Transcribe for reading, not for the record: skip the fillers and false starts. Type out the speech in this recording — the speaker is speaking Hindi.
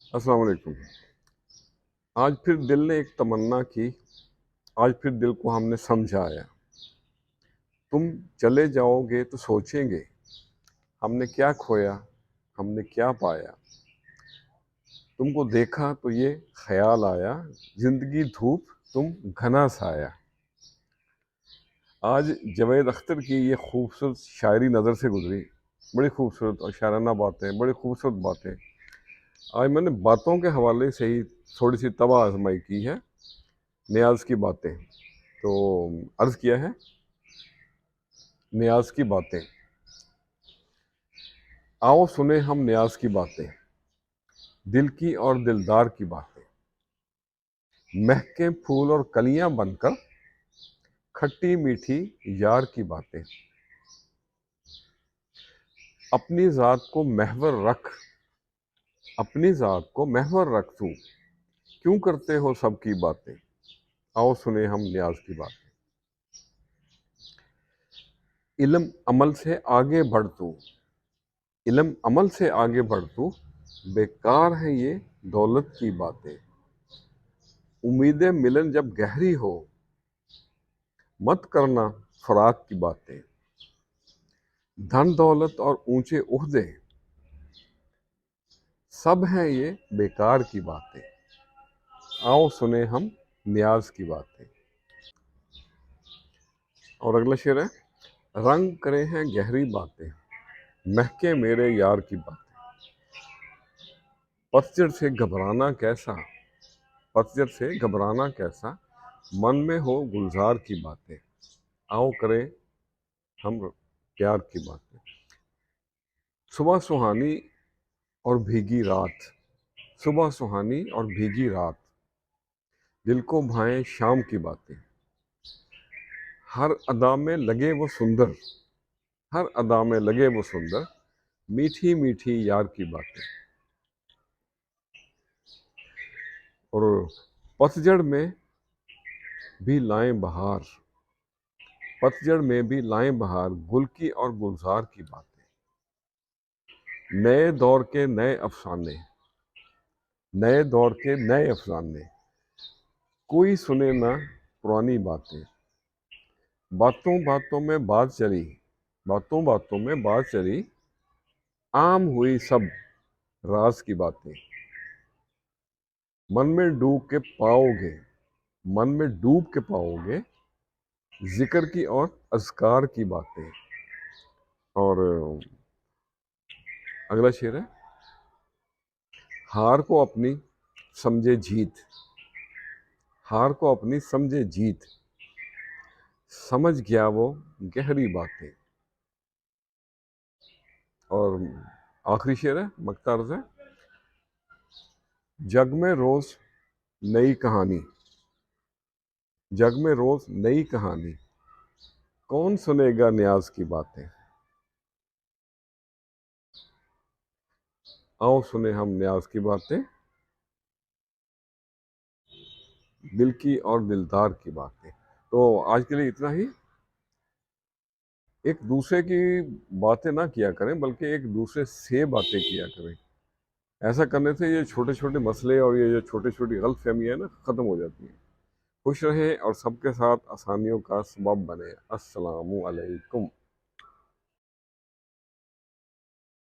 अस्सलाम वालेकुम। आज फिर दिल ने एक तमन्ना की। आज फिर दिल को हमने समझाया। तुम चले जाओगे तो सोचेंगे हमने क्या खोया, हमने क्या पाया। तुमको देखा तो ये ख्याल आया, जिंदगी धूप तुम घना साया। आज जावेद अख्तर की ये खूबसूरत शायरी नज़र से गुजरी। बड़ी खूबसूरत और शायराना बातें, बड़ी खूबसूरत बातें। आज मैंने बातों के हवाले से ही थोड़ी सी तबाह आजमाई की है। नियाज की बातें तो अर्ज़ किया है। नियाज की बातें, आओ सुने हम नियाज की बातें, दिल की और दिलदार की बातें। महके फूल और कलियां बनकर खट्टी मीठी यार की बातें। अपनी ज़ात को महवर रख, अपनी ज़ात को महवर रख तू, क्यों करते हो सबकी बातें। आओ सुने हम नियाज की बातें। इल्म अमल से आगे बढ़ तू, इल्म अमल से आगे बढ़ तू, बेकार है ये दौलत की बातें। उम्मीदें मिलन जब गहरी हो, मत करना फराक की बातें। धन दौलत और ऊंचे ओहदे, सब हैं ये बेकार की बातें। आओ सुने हम नियाज की बातें। और अगला शेर है। रंग करे हैं गहरी बातें, महके मेरे यार की बातें। पतझड़ से घबराना कैसा, पतझड़ से घबराना कैसा, मन में हो गुलजार की बातें। आओ करें हम प्यार की बातें। सुबह सुहानी और भीगी रात, सुबह सुहानी और भीगी रात, दिल को भाएं शाम की बातें। हर अदा में लगे वो सुंदर, हर अदा में लगे वो सुंदर, मीठी मीठी यार की बातें। और पतझड़ में भी लाएं बहार, पतझड़ में भी लाएं बहार, गुल की और गुलजार की बातें। नए दौर के नए अफसाने, नए दौर के नए अफसाने, कोई सुने ना पुरानी बातें। बातों बातों में बात चली, बातों बातों में बात चली, आम हुई सब राज की बातें। मन में डूब के पाओगे, मन में डूब के पाओगे, जिक्र की और अज़कार की बातें। और अगला शेर है। हार को अपनी समझे जीत, हार को अपनी समझे जीत, समझ गया वो गहरी बातें। और आखिरी शेर है मक्तार से। जग में रोज नई कहानी, जग में रोज नई कहानी, कौन सुनेगा नियाज की बातें। आओ सुने हम नियाज की बातें, दिल की और दिलदार की बातें। तो आज के लिए इतना ही। एक दूसरे की बातें ना किया करें, बल्कि एक दूसरे से बातें किया करें। ऐसा करने से ये छोटे छोटे मसले और ये जो छोटी छोटी गलतफहमियाँ है ना, ख़त्म हो जाती हैं। खुश रहें और सबके साथ आसानियों का सबब बने। अस्सलामु अलैकुम।